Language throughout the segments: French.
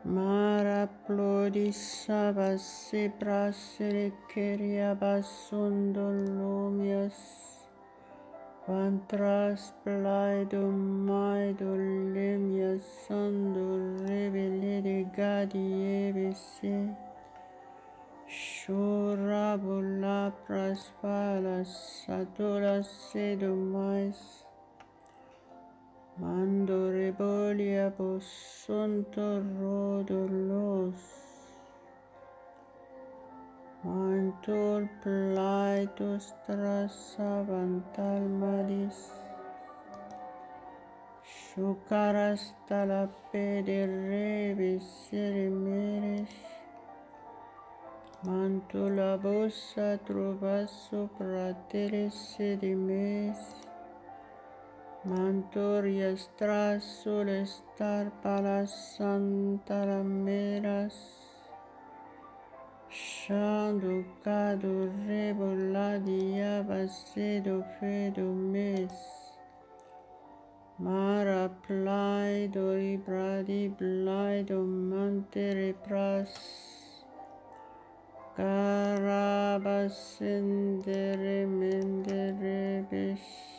Maraplodissa basse brassere keria basundolomias. Vantras plaidum maidolemias sandur rebele de gadi ebese. Shurabula praspalas satolas sedumais. Mando rebolia posunto rodolos. Mantor plaitos trasavantal malis. Shukaras talapede rebes seremeres. Mantula bossa trovasso prateres sedimes. Mantorias trasul estar palas santarameras. Shanducado reboladia basedo fedo mes. Mara plaido ibradi blaido mantere pras. Carabasendere mendere besh.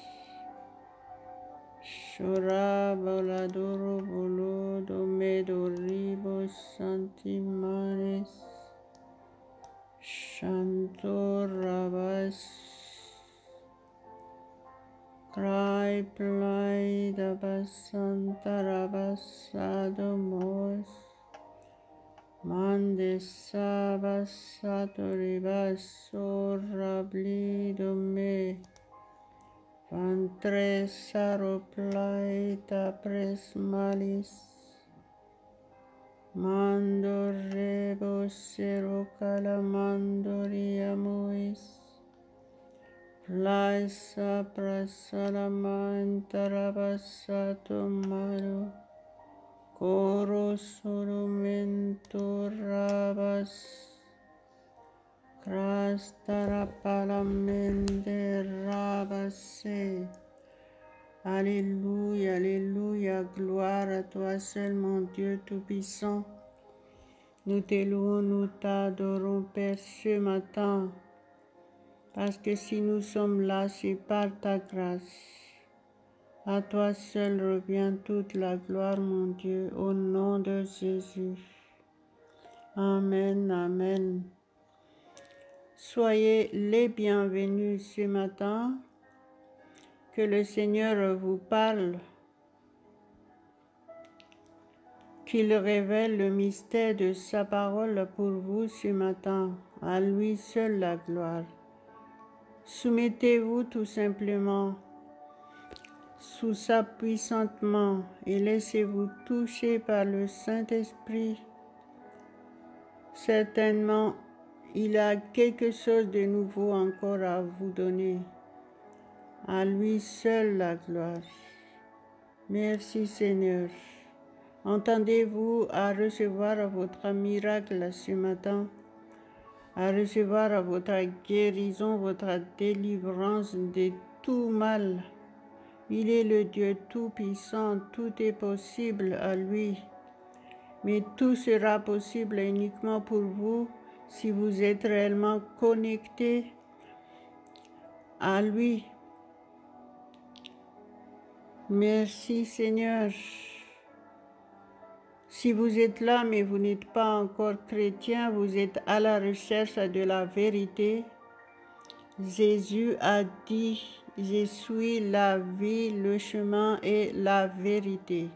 Shuraboladoro bolodo medoribos santimanes. Shantorabas. Cry plaida basantarabasado mos. Mandesabassatoribas sorrablido me. Vantresaroplaita presmalis. Mando rebo sero calamandoriamuis. Plaisa prasalamantarabasato mano. Coro solumento rabas. Crastarapalamende rabase. Alléluia, alléluia, gloire à toi seul, mon Dieu Tout-Puissant. Nous te louons, nous t'adorons, Père, ce matin, parce que si nous sommes là, c'est par ta grâce. À toi seul revient toute la gloire, mon Dieu, au nom de Jésus. Amen, amen. Soyez les bienvenus ce matin. Que le Seigneur vous parle, qu'il révèle le mystère de sa parole pour vous ce matin. À lui seul la gloire. Soumettez-vous tout simplement sous sa puissante main et laissez-vous toucher par le Saint-Esprit. Certainement, il a quelque chose de nouveau encore à vous donner. À lui seul la gloire. Merci Seigneur. Entendez-vous à recevoir votre miracle ce matin, à recevoir votre guérison, votre délivrance de tout mal. Il est le Dieu Tout-Puissant, tout est possible à lui. Mais tout sera possible uniquement pour vous si vous êtes réellement connecté à lui. Merci Seigneur. Si vous êtes là mais vous n'êtes pas encore chrétien, vous êtes à la recherche de la vérité. Jésus a dit, je suis la vie, le chemin et la vérité.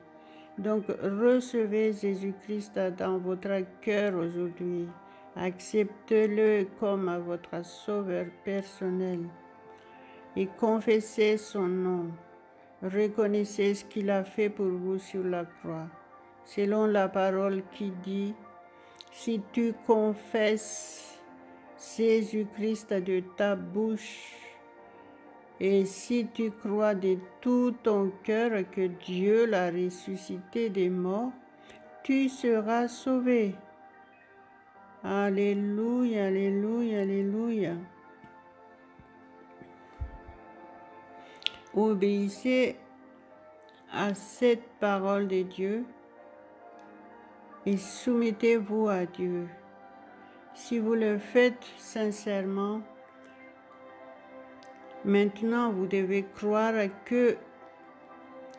Donc recevez Jésus-Christ dans votre cœur aujourd'hui. Acceptez-le comme votre sauveur personnel et confessez son nom. Reconnaissez ce qu'il a fait pour vous sur la croix. Selon la parole qui dit, si tu confesses Jésus-Christ de ta bouche et si tu crois de tout ton cœur que Dieu l'a ressuscité des morts, tu seras sauvé. Alléluia, alléluia, alléluia. Obéissez à cette parole de Dieu et soumettez-vous à Dieu. Si vous le faites sincèrement, maintenant vous devez croire que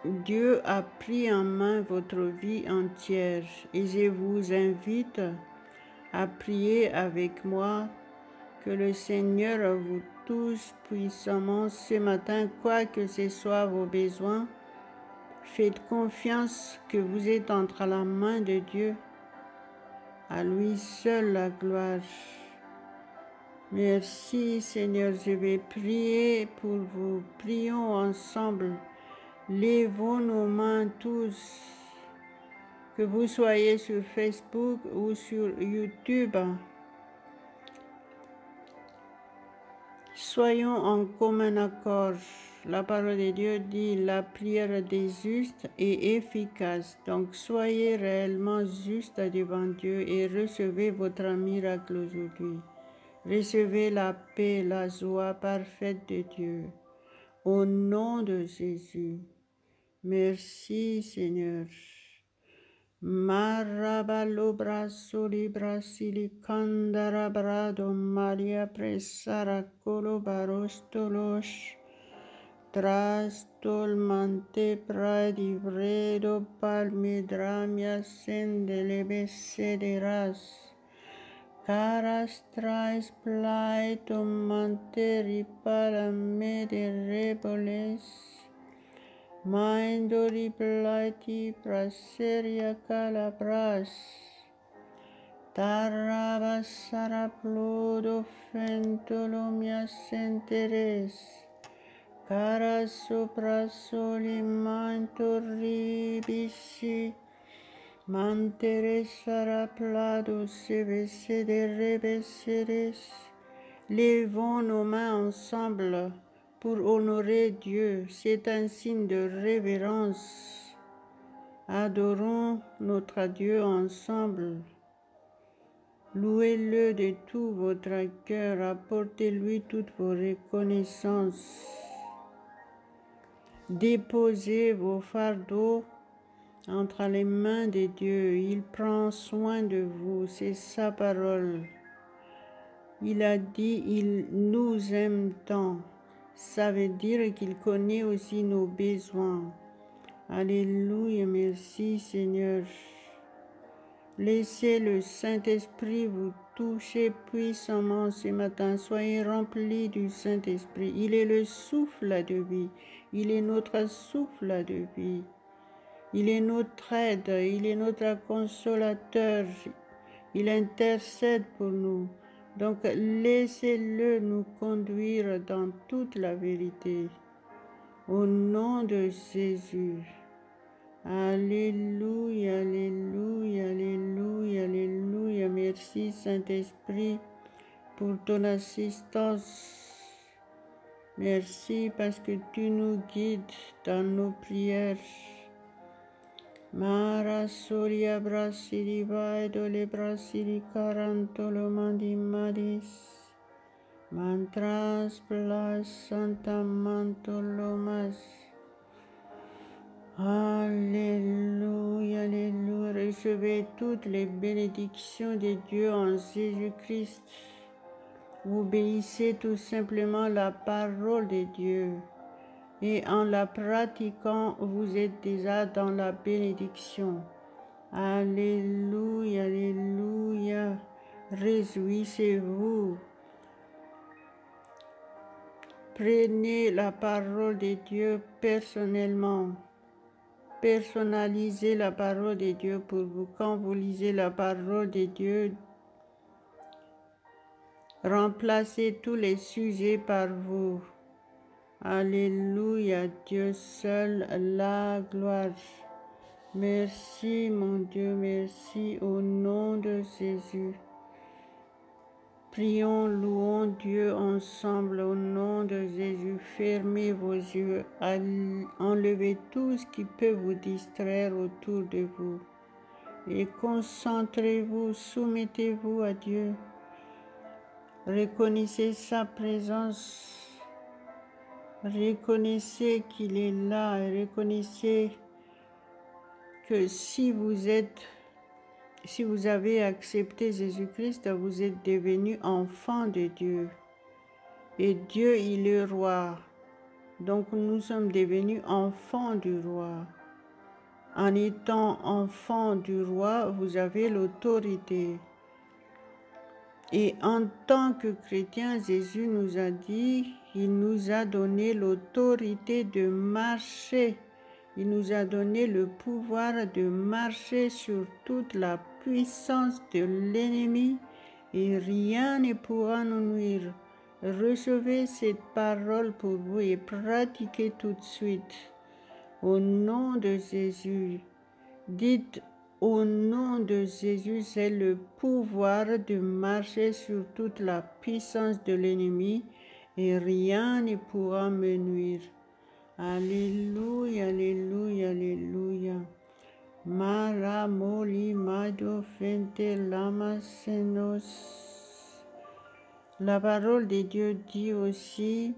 Dieu a pris en main votre vie entière et je vous invite à prier avec moi que le Seigneur vous touche puissamment ce matin, quoi que ce soit vos besoins. Faites confiance que vous êtes entre la main de Dieu. À lui seul la gloire. Merci Seigneur, je vais prier pour vous. Prions ensemble. Levons nos mains tous. Que vous soyez sur Facebook ou sur YouTube. Soyons en commun accord. La parole de Dieu dit la prière des justes est efficace. Donc soyez réellement justes devant Dieu et recevez votre miracle aujourd'hui. Recevez la paix, la joie parfaite de Dieu. Au nom de Jésus. Merci Seigneur. Marabalo brasso li brasili candara brado Maria pressara colo barostolos trastol mante pradi vredo palmidramia sendele besederas caras trais plaito manteri palame de reboles Mindori plati praseria calabras, tarabasara plodo fentolomia senteres, cara sopra soli mantoribisi, mantere sara plado sebese de rebeseres. Levons nos mains ensemble pour honorer Dieu, c'est un signe de révérence. Adorons notre Dieu ensemble. Louez-le de tout votre cœur, apportez-lui toutes vos reconnaissances. Déposez vos fardeaux entre les mains de Dieu. Il prend soin de vous, c'est sa parole. Il a dit, il nous aime tant. Ça veut dire qu'il connaît aussi nos besoins. Alléluia, merci Seigneur. Laissez le Saint-Esprit vous toucher puissamment ce matin. Soyez remplis du Saint-Esprit. Il est le souffle de vie. Il est notre souffle de vie. Il est notre aide. Il est notre consolateur. Il intercède pour nous. Donc, laissez-le nous conduire dans toute la vérité. Au nom de Jésus. Alléluia, alléluia, alléluia, alléluia. Merci Saint-Esprit pour ton assistance. Merci parce que tu nous guides dans nos prières. Mara soria brasili vaido le brasili carantolo mandimadis. Mantras plas santa mantolomas. Alléluia, alléluia. Recevez toutes les bénédictions de Dieu en Jésus-Christ. Obéissez tout simplement la parole de Dieu. Et en la pratiquant, vous êtes déjà dans la bénédiction. Alléluia, alléluia. Réjouissez-vous. Prenez la parole de Dieu personnellement. Personnalisez la parole de Dieu pour vous. Quand vous lisez la parole de Dieu, remplacez tous les sujets par vous. Alléluia, Dieu seul la gloire. Merci mon Dieu, merci au nom de Jésus. Prions, louons Dieu ensemble au nom de Jésus. Fermez vos yeux, enlevez tout ce qui peut vous distraire autour de vous. Et concentrez-vous, soumettez-vous à Dieu. Reconnaissez sa présence. Reconnaissez qu'il est là et reconnaissez que si vous êtes si vous avez accepté Jésus-Christ, vous êtes devenu enfant de Dieu. Et Dieu est le roi. Donc nous sommes devenus enfants du roi. En étant enfant du roi, vous avez l'autorité. Et en tant que chrétien, Jésus nous a dit, il nous a donné l'autorité de marcher. Il nous a donné le pouvoir de marcher sur toute la puissance de l'ennemi et rien ne pourra nous nuire. Recevez cette parole pour vous et pratiquez tout de suite. Au nom de Jésus, dites au nom de Jésus, c'est le pouvoir de marcher sur toute la puissance de l'ennemi et rien ne pourra me nuire. Alléluia, alléluia, alléluia. Maramoli mado fente lama senos. La parole de Dieu dit aussi,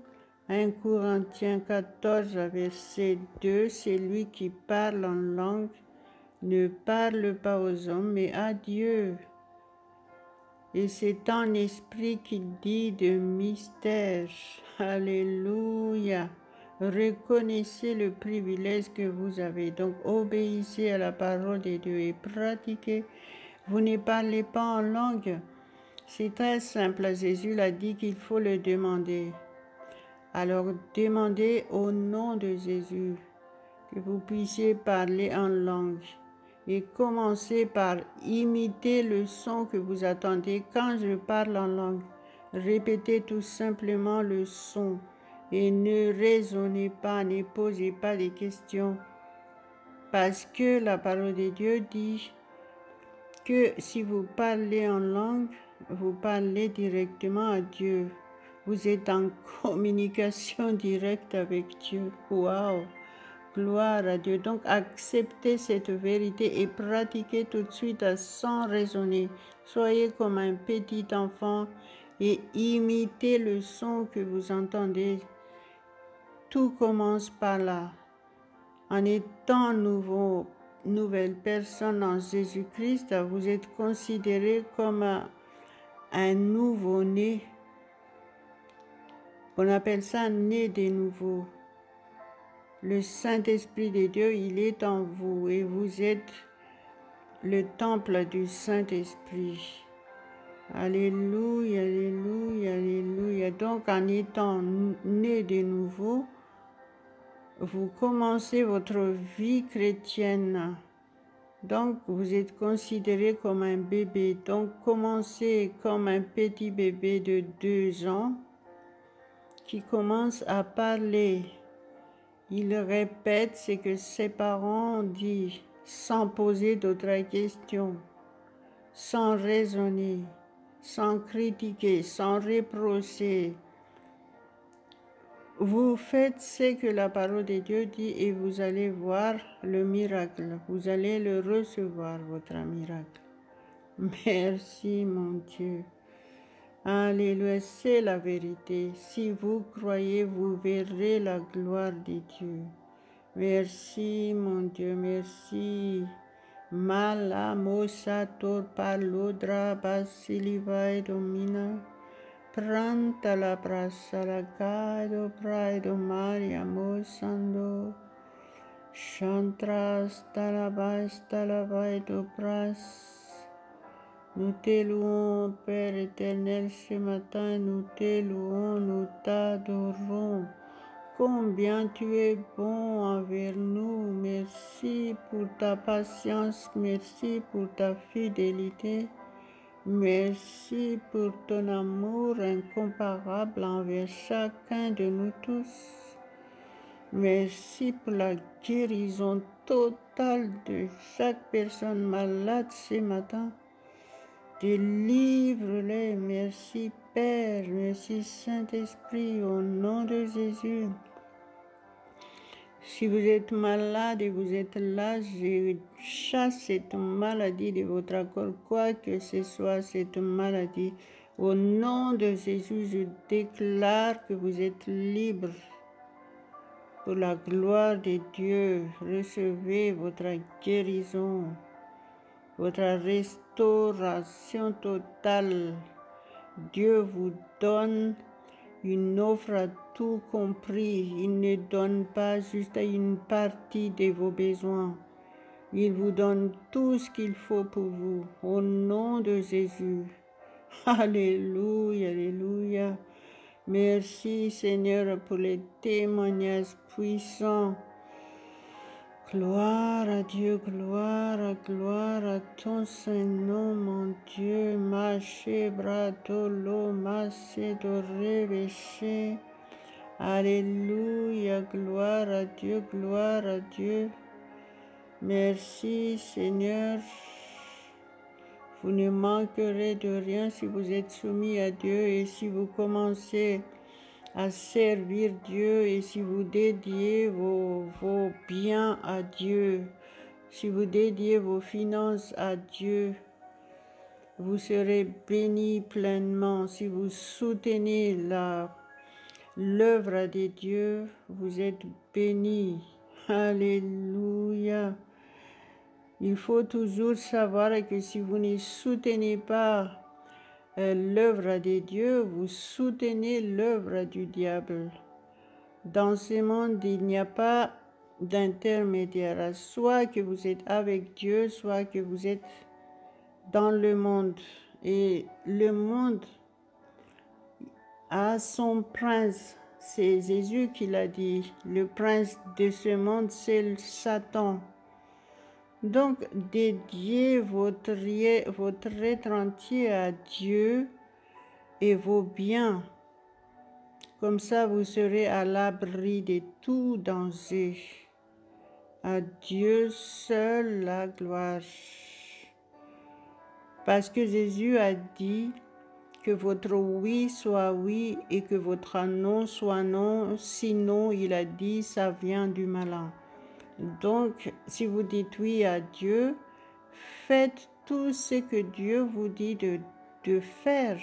1 Corinthiens 14, verset 2, celui qui parle en langue ne parle pas aux hommes, mais à Dieu. Et c'est en esprit qu'il dit de mystère. Alléluia. Reconnaissez le privilège que vous avez. Donc, obéissez à la parole de Dieu et pratiquez. Vous ne parlez pas en langue. C'est très simple. Jésus l'a dit qu'il faut le demander. Alors, demandez au nom de Jésus que vous puissiez parler en langue. Et commencez par imiter le son que vous attendez quand je parle en langue. Répétez tout simplement le son et ne raisonnez pas, ne posez pas de questions. Parce que la parole de Dieu dit que si vous parlez en langue, vous parlez directement à Dieu. Vous êtes en communication directe avec Dieu. Waouh! Gloire à Dieu. Donc, acceptez cette vérité et pratiquez tout de suite sans raisonner. Soyez comme un petit enfant et imitez le son que vous entendez. Tout commence par là. En étant nouvelle personne en Jésus-Christ, vous êtes considéré comme un nouveau-né. On appelle ça né de nouveau. Le Saint-Esprit de Dieu, il est en vous et vous êtes le temple du Saint-Esprit. Alléluia, alléluia, alléluia. Donc, en étant né de nouveau, vous commencez votre vie chrétienne. Donc, vous êtes considéré comme un bébé. Donc, commencez comme un petit bébé de 2 ans qui commence à parler. Il répète ce que ses parents disent sans poser d'autres questions, sans raisonner, sans critiquer, sans reprocher. Vous faites ce que la parole de Dieu dit et vous allez voir le miracle. Vous allez le recevoir, votre miracle. Merci, mon Dieu. Alléluia, c'est la vérité. Si vous croyez, vous verrez la gloire de Dieu. Merci, mon Dieu, merci. Malamosator paludra basilivai domina. Pranta la brasa la gado praido Maria mosando. Chantras talabais do pras. Nous te louons, Père éternel, ce matin, nous te louons, nous t'adorons. Combien tu es bon envers nous. Merci pour ta patience, merci pour ta fidélité. Merci pour ton amour incomparable envers chacun de nous tous. Merci pour la guérison totale de chaque personne malade ce matin. Délivre-les. Merci Père, merci Saint-Esprit, au nom de Jésus. Si vous êtes malade et vous êtes là, je chasse cette maladie de votre corps, quoi que ce soit cette maladie. Au nom de Jésus, je déclare que vous êtes libre. Pour la gloire de Dieu, recevez votre guérison. votre restauration totale. Dieu vous donne une offre à tout compris. Il ne donne pas juste une partie de vos besoins. Il vous donne tout ce qu'il faut pour vous. Au nom de Jésus. Alléluia, alléluia. Merci Seigneur pour les témoignages puissants. Gloire à Dieu, gloire à ton Saint-Nom, mon Dieu. Maché, bratolo, massé, doré, véché. Alléluia, gloire à Dieu, gloire à Dieu. Merci Seigneur. Vous ne manquerez de rien si vous êtes soumis à Dieu et si vous commencez à servir Dieu et si vous dédiez vos biens à Dieu, si vous dédiez vos finances à Dieu, vous serez bénis pleinement. Si vous soutenez l'œuvre de Dieu, vous êtes bénis. Alléluia. Il faut toujours savoir que si vous ne soutenez pas l'œuvre de Dieu, vous soutenez l'œuvre du diable. Dans ce monde, il n'y a pas d'intermédiaire. Soit que vous êtes avec Dieu, soit que vous êtes dans le monde. Et le monde a son prince. C'est Jésus qui l'a dit. Le prince de ce monde, c'est Satan. Donc, dédiez votre être entier à Dieu et vos biens. Comme ça, vous serez à l'abri de tout danger. À Dieu seul la gloire. Parce que Jésus a dit que votre oui soit oui et que votre non soit non. Sinon, il a dit, ça vient du malin. Donc, si vous dites oui à Dieu, faites tout ce que Dieu vous dit de faire.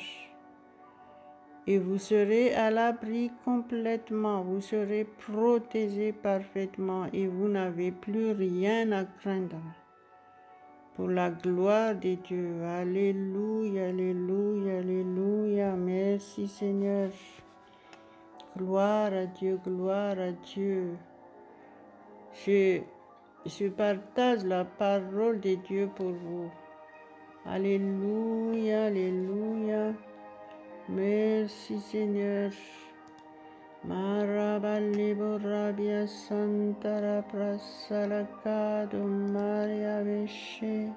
Et vous serez à l'abri complètement, vous serez protégé parfaitement et vous n'avez plus rien à craindre. Pour la gloire de Dieu. Alléluia, alléluia, alléluia. Merci Seigneur. Gloire à Dieu, gloire à Dieu. Je partage la parole de Dieu pour vous. Alléluia, alléluia. Merci Seigneur. Marabali borabia santara prasalakado Maria veshe.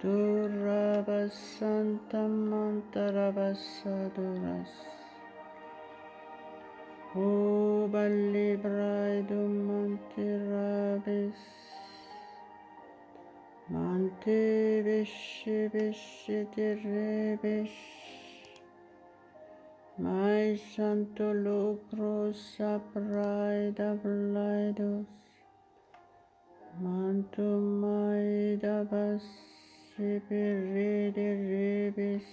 Duraba santa mantarabasadoras. O balle braido manterabes. Mante veshe veshe terebes. My santo locro sapraida blaidos. Manto maida basse perede rebes.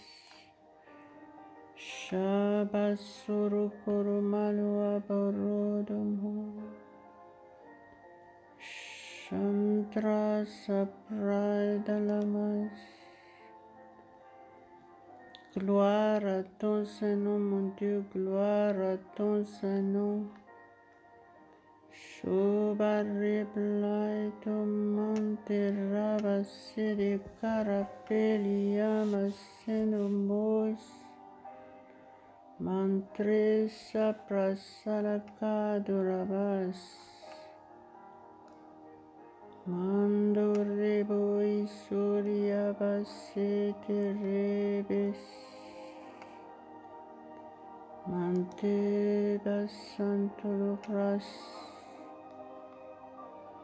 Shabasuru korumalu aborodom. Shantra sapraida lamas. Gloire à ton Saint-Nom, mon Dieu, gloire à ton Saint-Nom. Shobarreblai tomante rabase de carapeliama senomos. Mantresa prasalakadurabas. Mando reboi suriabasete rebes. Mante basanto lopras.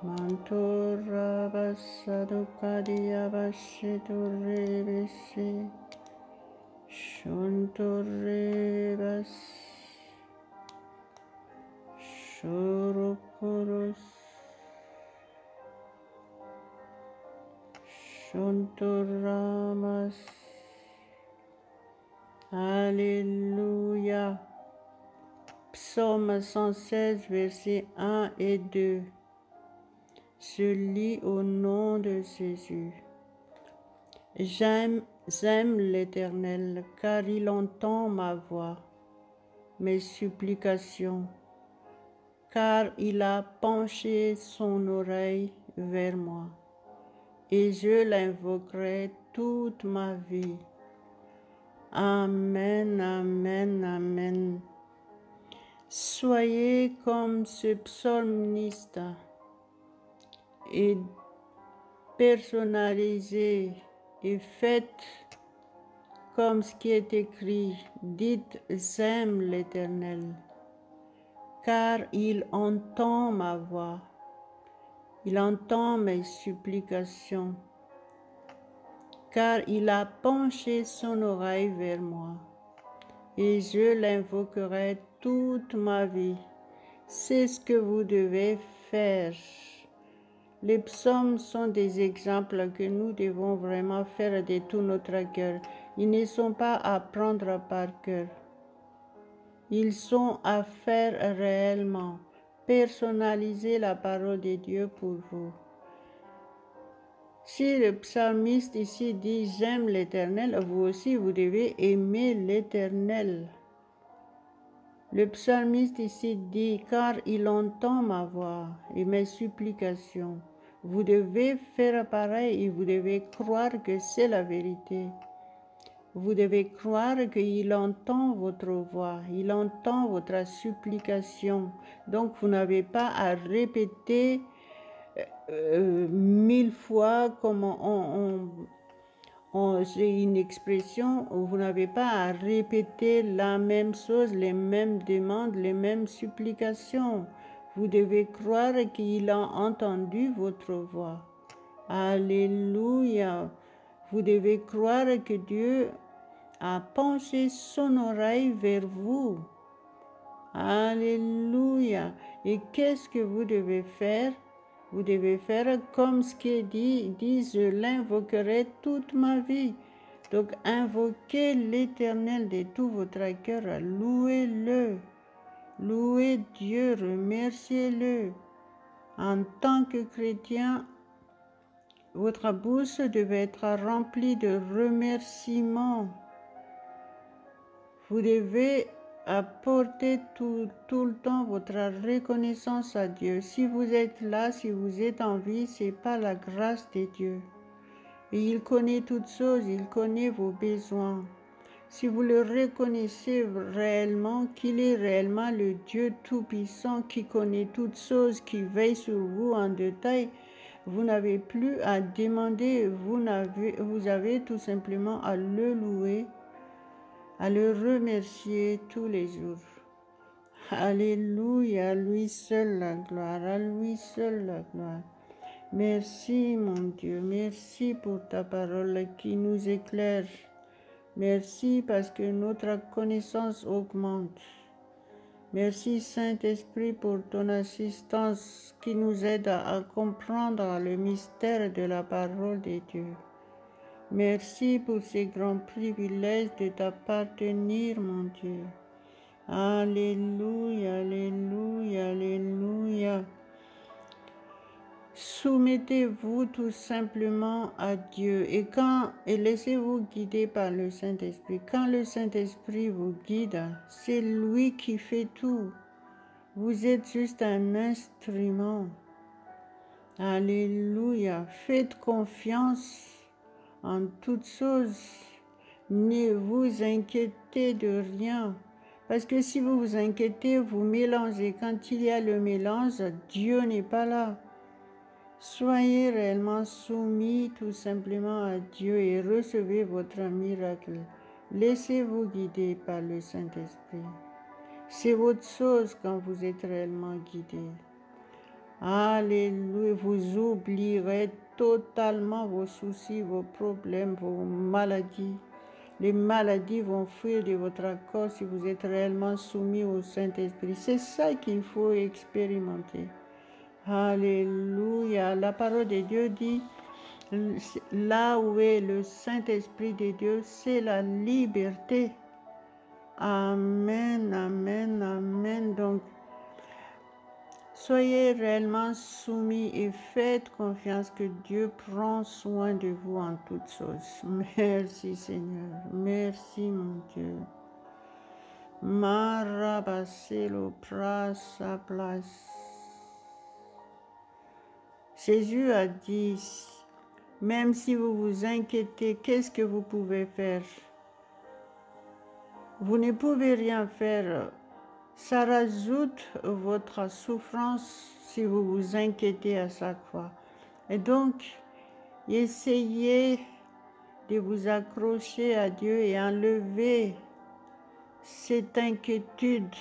Manto rabasado cadia baseto rebese. Shonto rebas. Shorokoros. Shonto ramas. Alléluia. Psaume 116, versets 1 et 2. Je lis au nom de Jésus. J'aime l'Éternel, car il entend ma voix, mes supplications, car il a penché son oreille vers moi, et je l'invoquerai toute ma vie. Amen, amen, amen. Soyez comme ce psalmiste et personnalisez et faites comme ce qui est écrit. Dites, j'aime l'Éternel, car il entend ma voix, il entend mes supplications, car il a penché son oreille vers moi, et je l'invoquerai toute ma vie. C'est ce que vous devez faire. Les psaumes sont des exemples que nous devons vraiment faire de tout notre cœur. Ils ne sont pas à prendre par cœur. Ils sont à faire réellement. Personnaliser la parole de Dieu pour vous. Si le psalmiste ici dit « J'aime l'Éternel », vous aussi vous devez aimer l'Éternel. Le psalmiste ici dit « Car il entend ma voix et mes supplications ». Vous devez faire pareil et vous devez croire que c'est la vérité. Vous devez croire qu'il entend votre voix, il entend votre supplication. Donc vous n'avez pas à répéter 1000 fois comme c'est une expression, vous n'avez pas à répéter la même chose, les mêmes demandes, les mêmes supplications. Vous devez croire qu'il a entendu votre voix. Alléluia. Vous devez croire que Dieu a penché son oreille vers vous. Alléluia. Et qu'est-ce que vous devez faire? Vous devez faire comme ce qui est dit, je l'invoquerai toute ma vie. Donc invoquez l'Éternel de tout votre cœur, louez-le. Louez Dieu, remerciez-le. En tant que chrétien, votre bouche devait être remplie de remerciements. Vous devez apporter tout le temps votre reconnaissance à Dieu. Si vous êtes là, si vous êtes en vie, c'est par la grâce de Dieu. Et il connaît toutes choses, il connaît vos besoins. Si vous le reconnaissez réellement, qu'il est réellement le Dieu Tout-Puissant qui connaît toutes choses, qui veille sur vous en détail, vous n'avez plus à demander, vous avez tout simplement à le louer, à le remercier tous les jours. Alléluia, à lui seul la gloire, à lui seul la gloire. Merci mon Dieu, merci pour ta parole qui nous éclaire. Merci parce que notre connaissance augmente. Merci Saint-Esprit pour ton assistance qui nous aide à comprendre le mystère de la parole de Dieu. Merci pour ces grands privilèges de t'appartenir, mon Dieu. Alléluia, alléluia, alléluia. Soumettez-vous tout simplement à Dieu et laissez-vous guider par le Saint-Esprit. Quand le Saint-Esprit vous guide, c'est lui qui fait tout. Vous êtes juste un instrument. Alléluia. Faites confiance en toutes choses. Ne vous inquiétez de rien. Parce que si vous vous inquiétez, vous mélangez. Quand il y a le mélange, Dieu n'est pas là. Soyez réellement soumis tout simplement à Dieu et recevez votre miracle. Laissez-vous guider par le Saint-Esprit. C'est votre chose quand vous êtes réellement guidé. Alléluia, vous oublierez totalement vos soucis, vos problèmes, vos maladies. Les maladies vont fuir de votre corps si vous êtes réellement soumis au Saint-Esprit. C'est ça qu'il faut expérimenter. Alléluia. La parole de Dieu dit, là où est le Saint-Esprit de Dieu, c'est la liberté. Amen, amen, amen. Donc, Soyez réellement soumis et faites confiance que Dieu prend soin de vous en toutes choses. Merci Seigneur, merci mon Dieu. Marabaselo prasa place. Jésus a dit, même si vous vous inquiétez, qu'est-ce que vous pouvez faire? Vous ne pouvez rien faire. Ça rajoute votre souffrance si vous vous inquiétez à chaque fois. Et donc, essayez de vous accrocher à Dieu et enlever cette inquiétude.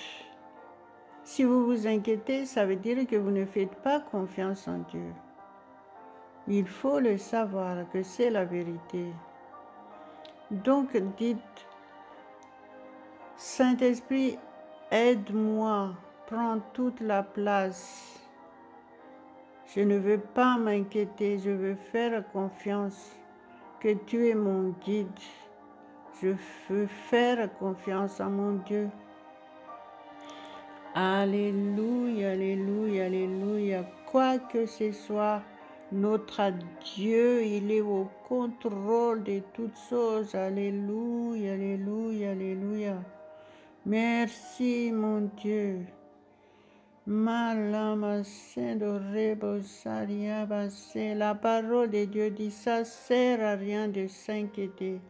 Si vous vous inquiétez, ça veut dire que vous ne faites pas confiance en Dieu. Il faut le savoir que c'est la vérité. Donc dites, Saint-Esprit, aide-moi, prends toute la place. Je ne veux pas m'inquiéter, je veux faire confiance que tu es mon guide. Je veux faire confiance à mon Dieu. Alléluia, alléluia, alléluia. Quoi que ce soit, notre Dieu, il est au contrôle de toutes choses. Alléluia, alléluia, alléluia. Merci mon Dieu. La parole de Dieu dit, ça sert à rien de s'inquiéter.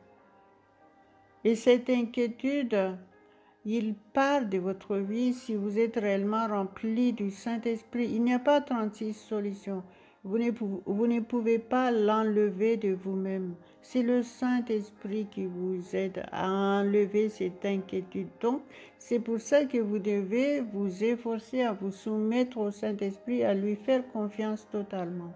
Et cette inquiétude, il part de votre vie si vous êtes réellement rempli du Saint-Esprit. Il n'y a pas 36 solutions. Vous ne pouvez pas l'enlever de vous-même. C'est le Saint-Esprit qui vous aide à enlever cette inquiétude. Donc, c'est pour ça que vous devez vous efforcer à vous soumettre au Saint-Esprit, à lui faire confiance totalement.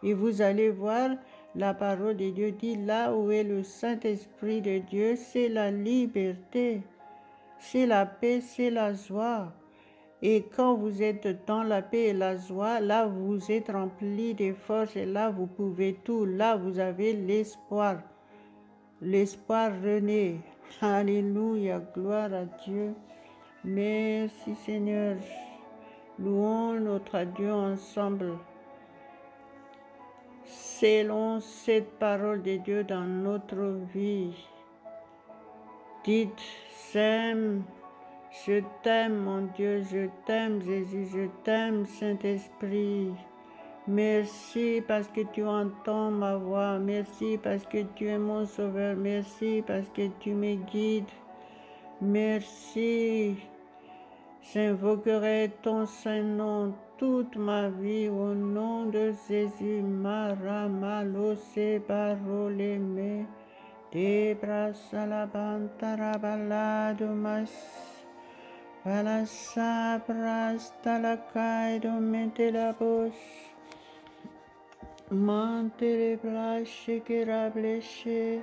Et vous allez voir, la parole de Dieu dit, là où est le Saint-Esprit de Dieu, c'est la liberté, c'est la paix, c'est la joie. Et quand vous êtes dans la paix et la joie, là vous êtes rempli de force et là vous pouvez tout. Là vous avez l'espoir. L'espoir renaît. Alléluia, gloire à Dieu. Merci Seigneur. Louons notre Dieu ensemble. Selon cette parole de Dieu dans notre vie. Dites, je t'aime mon Dieu, je t'aime Jésus, je t'aime Saint-Esprit. Merci parce que tu entends ma voix, merci parce que tu es mon sauveur, merci parce que tu me guides. Merci, j'invoquerai ton Saint-Nom toute ma vie au nom de Jésus. Maramalo sebaroleme, debrasalabantarabaladomas. Para sabras talakaido mente la voz, mantere blashe kerableche,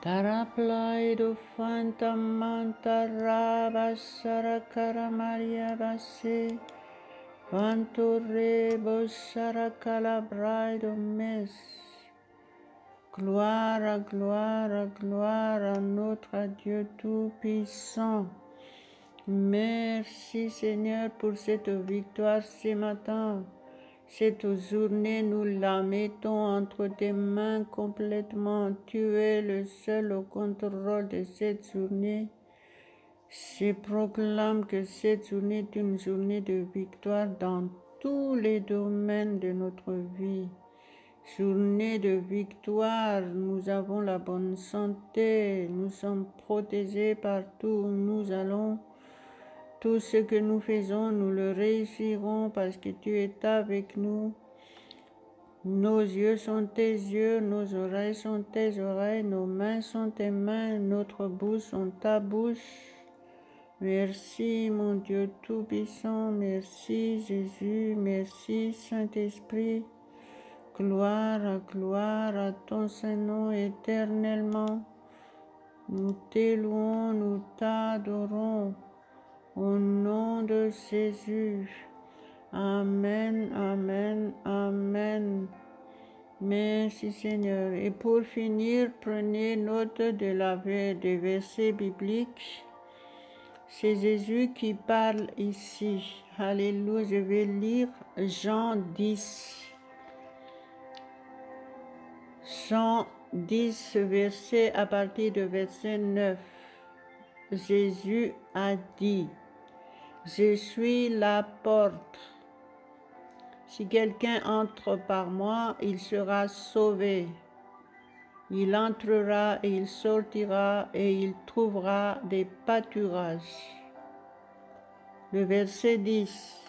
taraplaido fantamanta rabasara karamaria base, vanture bosara calabraido mes. Gloire, gloire, gloire à notre Dieu Tout-Puissant. Merci Seigneur pour cette victoire ce matin. Cette journée, nous la mettons entre tes mains complètement. Tu es le seul au contrôle de cette journée. Je proclame que cette journée est une journée de victoire dans tous les domaines de notre vie. Journée de victoire, nous avons la bonne santé, nous sommes protégés partout où nous allons. Tout ce que nous faisons, nous le réussirons parce que tu es avec nous. Nos yeux sont tes yeux, nos oreilles sont tes oreilles, nos mains sont tes mains, notre bouche sont ta bouche. Merci mon Dieu Tout-Puissant, merci Jésus, merci Saint-Esprit. Gloire à ton Saint-Nom éternellement. Nous t'élouons, nous t'adorons. Au nom de Jésus. Amen, amen, amen. Merci Seigneur. Et pour finir, prenez note des versets bibliques. C'est Jésus qui parle ici. Alléluia. Je vais lire Jean 10. Jean 10, verset à partir de verset 9. Jésus a dit, je suis la porte. Si quelqu'un entre par moi, il sera sauvé. Il entrera et il sortira et il trouvera des pâturages. Le verset 10.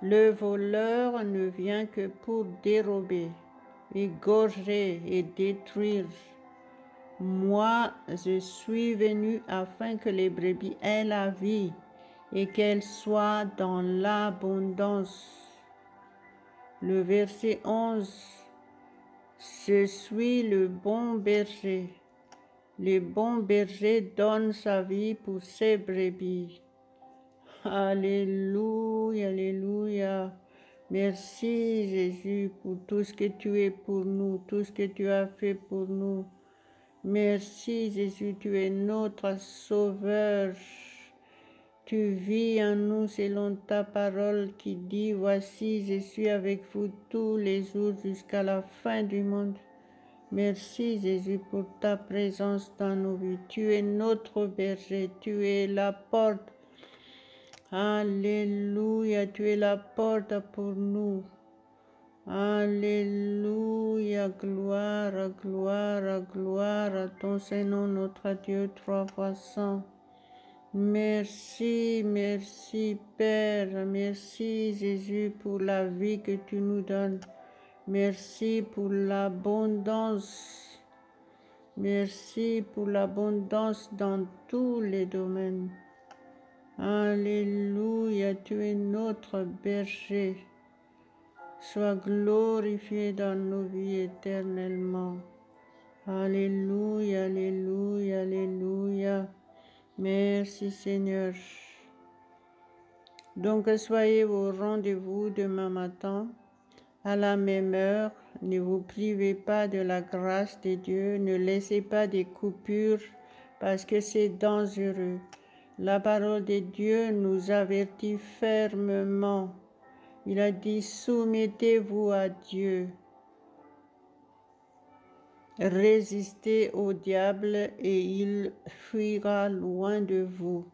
Le voleur ne vient que pour dérober, égorger et détruire. Moi, je suis venu afin que les brebis aient la vie et qu'elles soient dans l'abondance. Le verset 11. Je suis le bon berger. Le bon berger donne sa vie pour ses brebis. Alléluia, alléluia. Merci Jésus pour tout ce que tu es pour nous, tout ce que tu as fait pour nous. Merci Jésus, tu es notre sauveur. Tu vis en nous selon ta parole qui dit, voici, je suis avec vous tous les jours jusqu'à la fin du monde. Merci Jésus pour ta présence dans nos vies. Tu es notre berger, tu es la porte. Alléluia, tu es la porte pour nous. Alléluia, gloire, gloire, gloire à ton Seigneur, notre Dieu, 3 fois saint. Merci, merci Père, merci Jésus pour la vie que tu nous donnes. Merci pour l'abondance. Merci pour l'abondance dans tous les domaines. Alléluia, tu es notre berger. Sois glorifié dans nos vies éternellement. Alléluia, alléluia, alléluia. Merci Seigneur. Donc soyez au rendez-vous demain matin à la même heure. Ne vous privez pas de la grâce de Dieu. Ne laissez pas des coupures parce que c'est dangereux. La parole de Dieu nous avertit fermement. Il a dit, soumettez-vous à Dieu. Résistez au diable et il fuira loin de vous.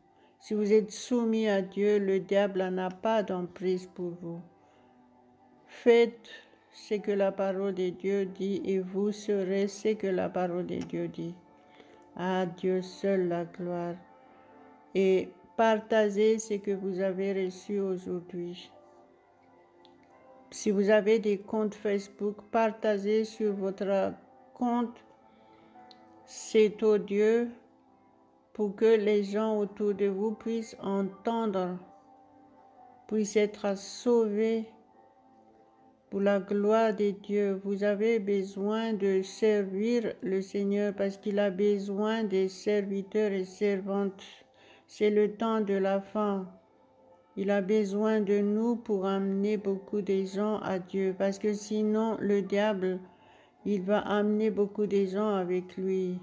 Si vous êtes soumis à Dieu, le diable n'a pas d'emprise pour vous. Faites ce que la parole de Dieu dit et vous serez ce que la parole de Dieu dit. À Dieu seul la gloire. Et partagez ce que vous avez reçu aujourd'hui. Si vous avez des comptes Facebook, partagez sur votre compte cet audio pour que les gens autour de vous puissent entendre, puissent être sauvés pour la gloire de Dieu. Vous avez besoin de servir le Seigneur parce qu'il a besoin des serviteurs et servantes. C'est le temps de la fin. Il a besoin de nous pour amener beaucoup de gens à Dieu parce que sinon le diable, il va amener beaucoup de gens avec lui.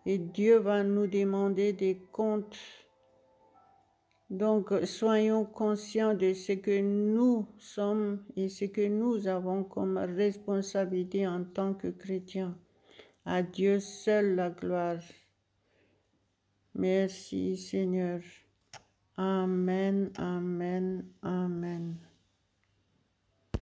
Et Dieu va nous demander des comptes. Donc, soyons conscients de ce que nous sommes et ce que nous avons comme responsabilité en tant que chrétiens. À Dieu seul la gloire. Merci Seigneur. Amen, amen, amen.